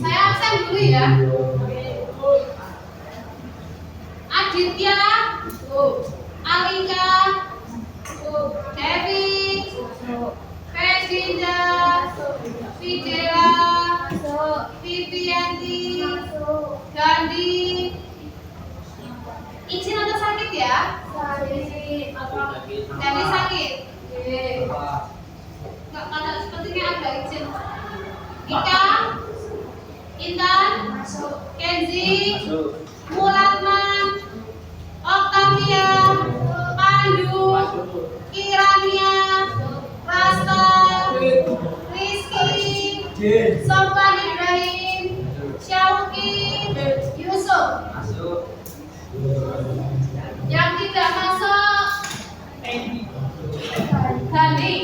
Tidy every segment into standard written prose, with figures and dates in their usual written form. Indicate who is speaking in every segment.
Speaker 1: Saya absen dulu ya. Aditya, Alika, Devi, Ferdinda, Fidela, Vivianti, Gandhi. Izin atau sakit ya? Gandhi sakit. Nggak, karena sepertinya ada izin. Ika, Intan, Kenzi, Mulatman, Octavia, Pandu, Kirania, Rasta, Rizky, Sofwan Ibrahim, Syauki, Yusuf. Yang tidak masuk Gandhi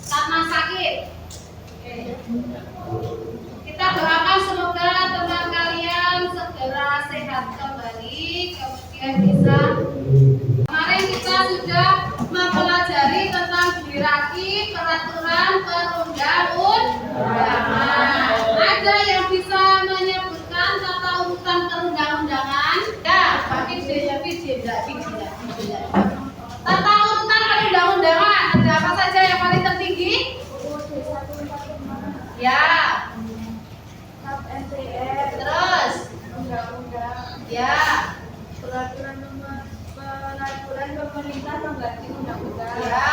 Speaker 1: karena sakit. Kita doakan semoga teman kalian segera sehat kembali, kemudian bisa. Kemarin kita sudah mempelajari tentang hierarki peraturan perundang-undangan. Ada yang bisa menyebutkan tata urutan perundang-undangan? Ya, bagi tidak. Tata urutan perundang-undangan ada apa saja yang paling tertinggi? Ya. Terus
Speaker 2: undang-undang.
Speaker 1: ya,
Speaker 2: Peraturan pemerintah mengganti undang-undang.
Speaker 1: ya,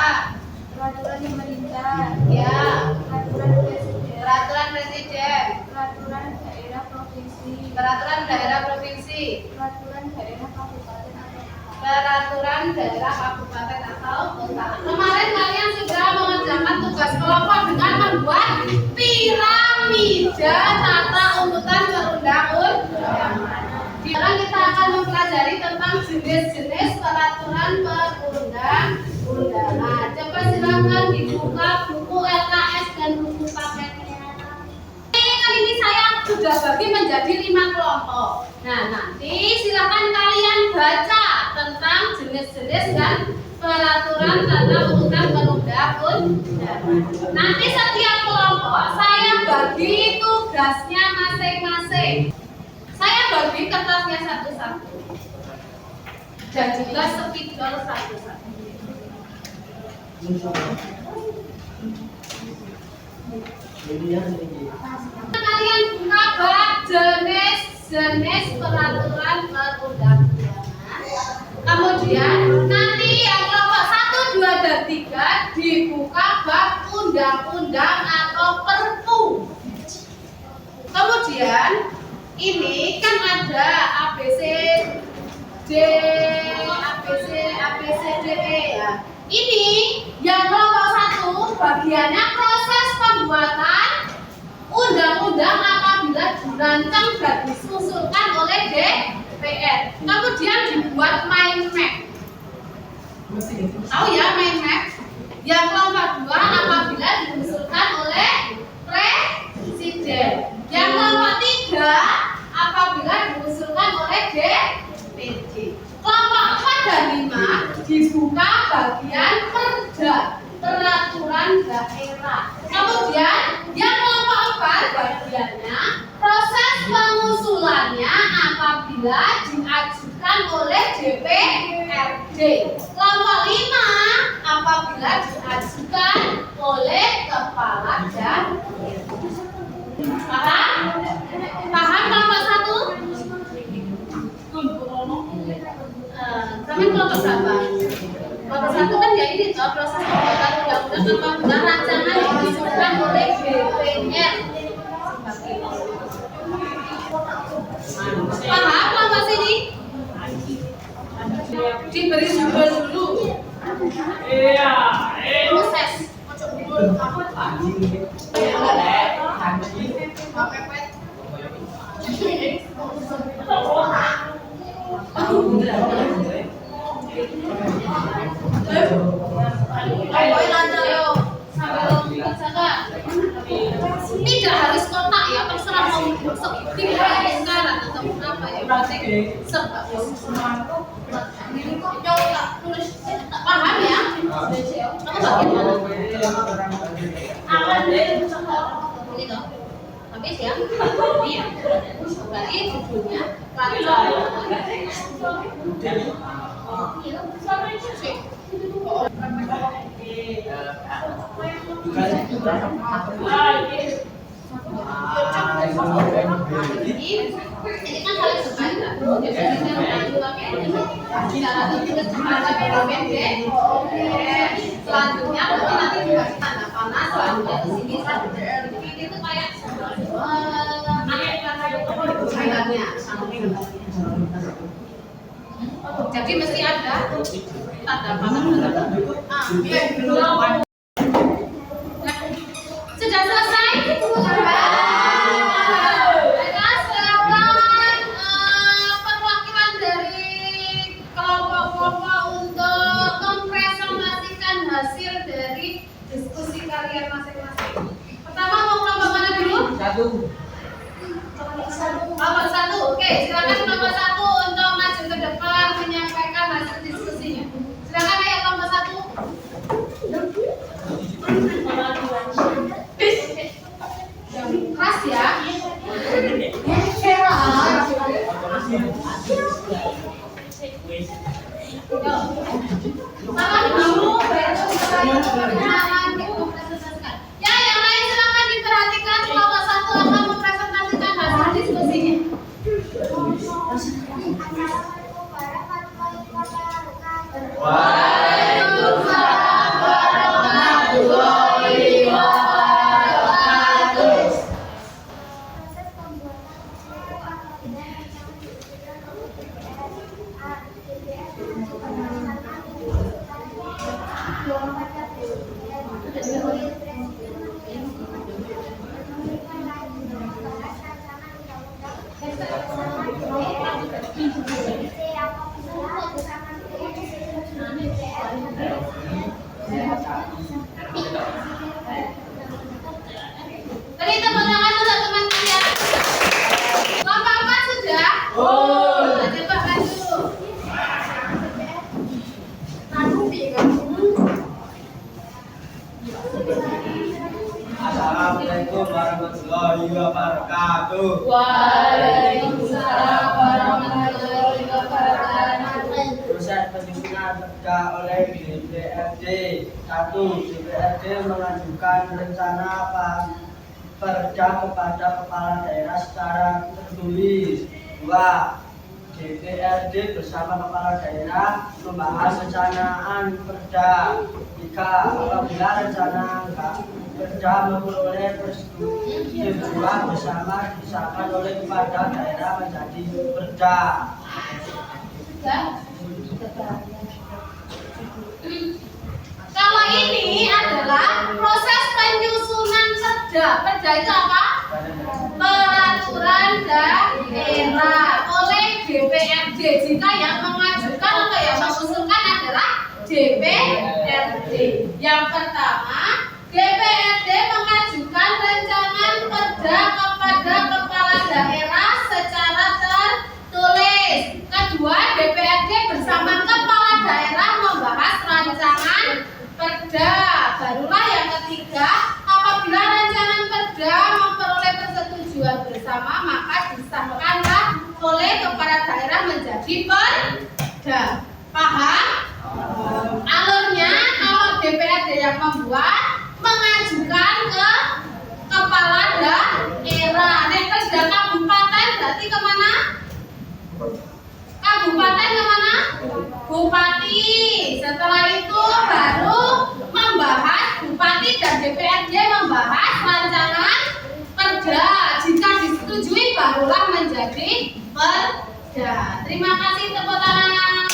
Speaker 2: Peraturan pemerintah.
Speaker 1: ya,
Speaker 2: Peraturan presiden.
Speaker 1: peraturan presiden,
Speaker 2: Peraturan daerah provinsi.
Speaker 1: peraturan daerah provinsi,
Speaker 2: Peraturan daerah kabupaten atau
Speaker 1: peraturan daerah kabupaten atau kota. Kemarin kalian sudah mengerjakan tugas kelompok dengan membuat piramida tata urutan perundang-undangan. Sekarang kita akan mempelajari tentang jenis-jenis peraturan perundang-undangan. Coba silakan dibuka buku LKS dan buku paketnya. Kali ini saya sudah bagi menjadi 5 kelompok. Nah, nanti silakan kalian baca tentang jenis-jenis dan peraturan tata urutan perundang-undangan. Nanti setiap kelompok saya bagi tugasnya masing-masing. Saya bagi kertasnya satu-satu dan juga spidol satu-satu. Kalian buka bab jenis-jenis peraturan perundang-undangan. Kemudian nanti yang kelompok 1, 2, dan 3 dibuka bab undang-undang atau perpu. Kemudian ini kan ada ABC, DE ya. Ini yang kelompok 1 bagiannya proses pembuatan undang-undang apabila dirancang dan disusulkan oleh DPR. Kemudian dibuat mind map. Tahu ya mind map? Yang kelompok 2 apabila diusulkan oleh presiden. Yang kelompok 3 apabila diusulkan oleh DPD. Kelompok 4 dan 5 dibuka bagian perda, peraturan daerah. Kemudian yang kelompok 4 bagiannya proses pengusulannya apabila diajukan oleh DPRD. Kelompok 5 apabila diajukan oleh kepala daerah. Paham? Paham kelompok 1? Kami kelompok berapa? Kelompok 1 kan ya ini toh proses pembuatan undang-undang apabila rancangan yang disusun oleh DPR. Paham kelompok sini? Diberi judul dulu. Iya. Proses. Ayo lanjut yo. Sampai dibacakan. Tidak harus kotak ya, terserah mau tiga lingkaran atau apa ya, berarti sebab yang tak tulis tak paham ya. Kamu bagaimana? Gitu. Habis ya? Iya. Berarti judulnya ini kan saling berkaitan. Selanjutnya nanti dikasih tanda panah. Selanjutnya di sini ini tuh kayak jadi mesti ada tanda panah. Sudah selesai? Silakan perwakilan dari kelompok-kelompok untuk mempresentasikan hasil dari diskusi kalian masing-masing. Pertama mau kelompok mana dulu? Kelompok satu. Oke, silakan kelompok satu untuk maju ke depan menyampaikan hasil diskusinya. Silakan ya kelompok satu. Keras ya. Salam dulu, ya, yang lain silakan diperhatikan. Kelompok satu akan mempresentasikan hasil diskusinya. Waalaikumsalam warahmatullahi wabarakatuh. Tadi tepuk tangan untuk teman kalian. Kelompok 4 sudah? Coba maju.
Speaker 3: Assalamualaikum warahmatullahi wabarakatuh.
Speaker 1: Waalaikumsalam warahmatullahi wabarakatuh.
Speaker 3: Proses penyusunan perda oleh DPRD. 1. DPRD mengajukan rencana perda kepada kepala daerah secara tertulis. 2. DPRD bersama kepala daerah membahas rencanaan perda. 3. Apabila rencana perda memperoleh persetujuan bersama disahkan oleh kepala daerah menjadi perda.
Speaker 1: Kalau ini adalah proses penyusunan perda. Perda itu apa? Peraturan daerah oleh DPRD. Jika yang mengajukan atau yang mengusulkan adalah DPRD. Yang pertama, DPRD mengajukan rancangan perda kepada kepala daerah secara tertulis. Kedua, DPRD bersama kepala daerah membahas rancangan perda. Barulah yang ketiga, apabila rancangan perda memperoleh persetujuan bersama, maka disahkanlah oleh kepala daerah menjadi perda. Paham? Alurnya, kalau DPRD yang membuat, mengajukan ke kepala daerah. Nek perda kabupaten berarti kemana? Kabupaten kemana? Bupati. Setelah itu baru membahas bupati dan DPRD membahas rancangan perda. Jika disetujui barulah menjadi perda. Terima kasih, tepuk tangan.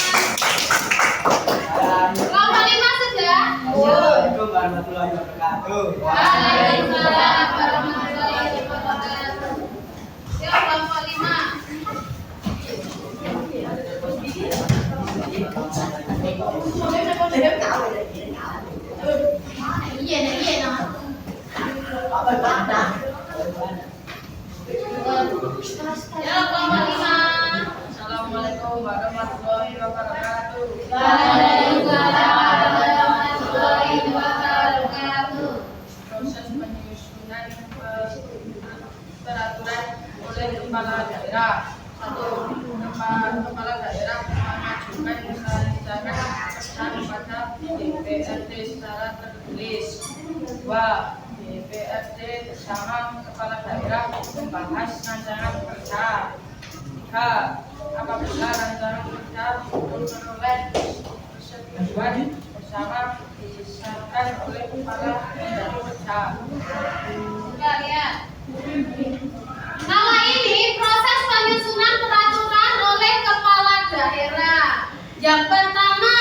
Speaker 1: Kelompok 5 sudah?
Speaker 3: Assalamualaikum warahmatullahi wabarakatuh.
Speaker 1: Waalaikumsalam warahmatullahi wabarakatuh. Yuk, kelompok 5. Iya, nah.
Speaker 4: 2. DPRD bersama kepala daerah membahas rancangan kerja. 3. Apabila rancangan kerja belum memperoleh persetujuan bersama disahkan oleh kepala kerja.
Speaker 1: Coba lihat. Kalau ini proses penyusunan peraturan oleh kepala daerah. Yang pertama,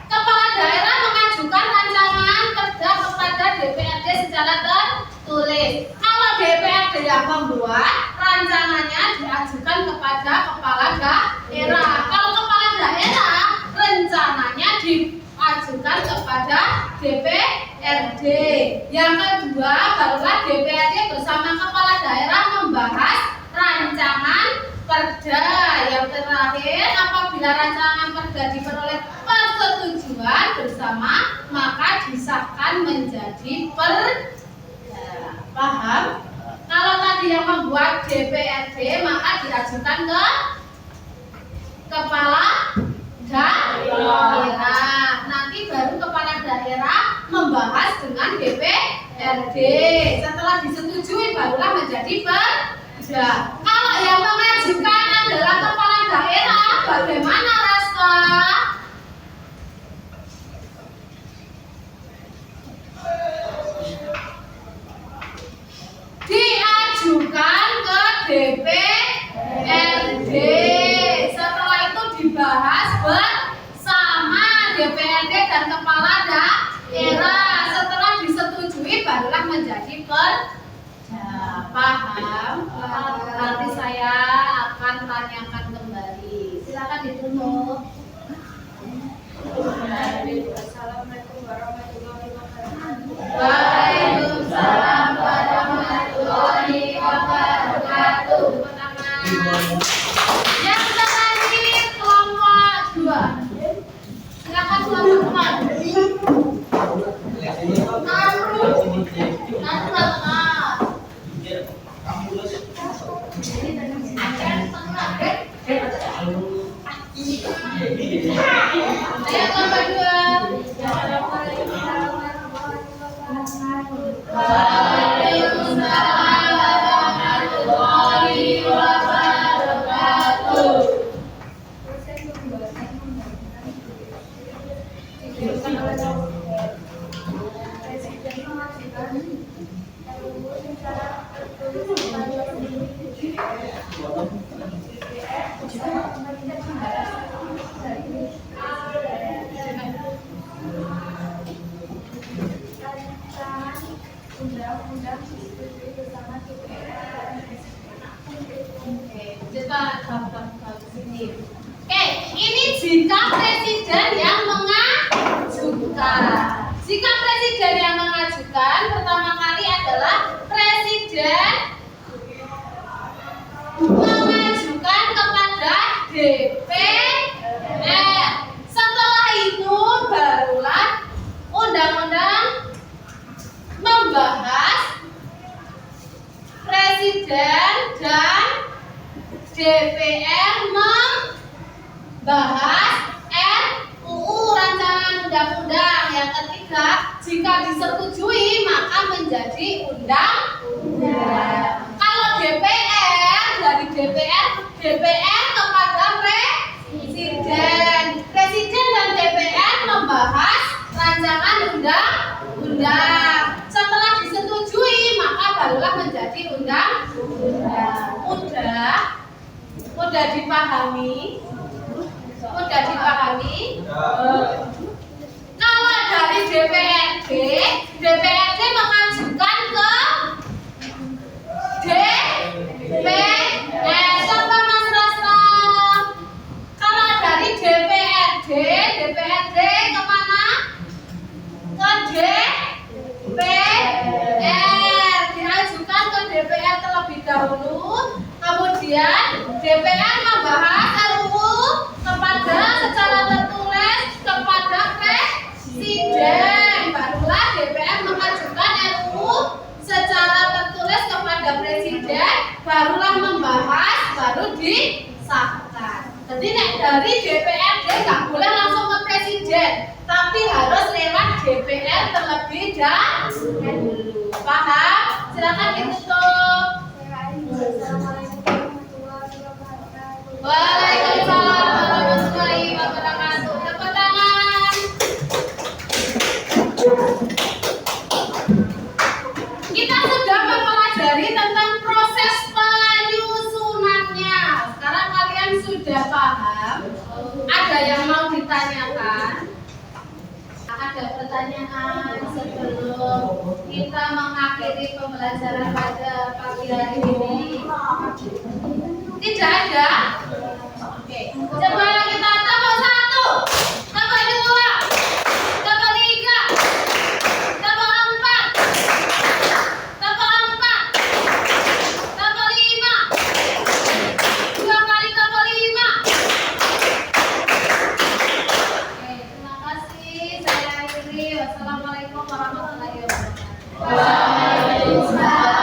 Speaker 1: kepala daerah mengajukan rancangan kerja kepada DPRD secara tertulis. Kalau DPRD yang membuat, rancangannya diajukan kepada kepala daerah. Kalau kepala daerah, rencananya diajukan kepada DPRD. Yang kedua, barulah DPRD bersama kepala daerah membahas rancangan kerja. Yang terakhir, apabila rancangan kerja diperoleh persetujuan bersama, maka disahkan menjadi perda. Paham? Kalau tadi yang membuat DPRD, maka diajukan ke kepala daerah. Nanti baru kepala daerah membahas dengan DPRD. Setelah disetujui barulah menjadi perda. Kalau yang mengajukan adalah kepala daerah, bagaimana Raska? Diajukan ke DPRD. Setelah itu dibahas bersama DPRD dan kepala daerah. Setelah disetujui barulah menjadi perda. Paham? Nanti saya akan tanyakan kembali. Silakan ditutup.
Speaker 2: Assalamualaikum warahmatullahi wabarakatuh.
Speaker 1: Waalaikumsalam warahmatullahi wabarakatuh. Pertama, yang terakhir kelompok 2. Silakan kelompok 4. Ayo kelompok 2. Waalaikumsalam warahmatullahi wabarakatuh.
Speaker 2: Proses pembuatan undang-undang Presiden mengajukan RUU secara tertulis kepada DPR bersama pemerintah membahas dari rancangan undang-undang disetujui bersama DPR.
Speaker 1: Oke, coba sini. Oke, ini jika presiden yang mengajukan. Jika presiden yang mengajukan, pertama kali adalah presiden mengajukan kepada DPR. Setelah itu barulah undang-undang membahas presiden dan DPR membahas RUU rancangan undang-undang. Yang ketiga, jika disetujui maka menjadi undang-undang. Kalau DPR, dari DPR kepada presiden dan DPR membahas rancangan undang-undang. Setelah disetujui maka barulah menjadi undang-undang. Mudah dipahami? Mudah dipahami? Kalau dari DPRD mengajukan ke DPR. Contoh Mas Rasna. Kalau dari DPRD kemana? Ke DPR. Diajukan ke DPR terlebih dahulu. Kemudian DPR membahas RUU kepada secara tertulis kepada presiden. Barulah DPR mengajukan RUU secara tertulis kepada presiden, barulah membahas, baru disahkan. Jadi dari DPRD nggak boleh langsung ke presiden, tapi harus lewat DPR terlebih tidak dulu. Paham? Silakan ditutup.
Speaker 2: Assalamualaikum warahmatullahi wabarakatuh.
Speaker 1: Waalaikumsalam warahmatullahi wabarakatuh. Tepuk tangan. Kita sudah mempelajari tentang proses penyusunannya. Sekarang kalian sudah paham? Ada yang mau ditanyakan? Ada pertanyaan sebelum kita mengakhiri pembelajaran pada pagi hari ini? Tidak ada? Oke, coba kita tambah 1, tambah 2, tambah 3, tambah 4, tambah 4, tambah 5, 2 kali tambah 5. Oke, terima kasih. Saya akhiri. Wassalamualaikum warahmatullahi wabarakatuh.
Speaker 2: Waalaikumsalam.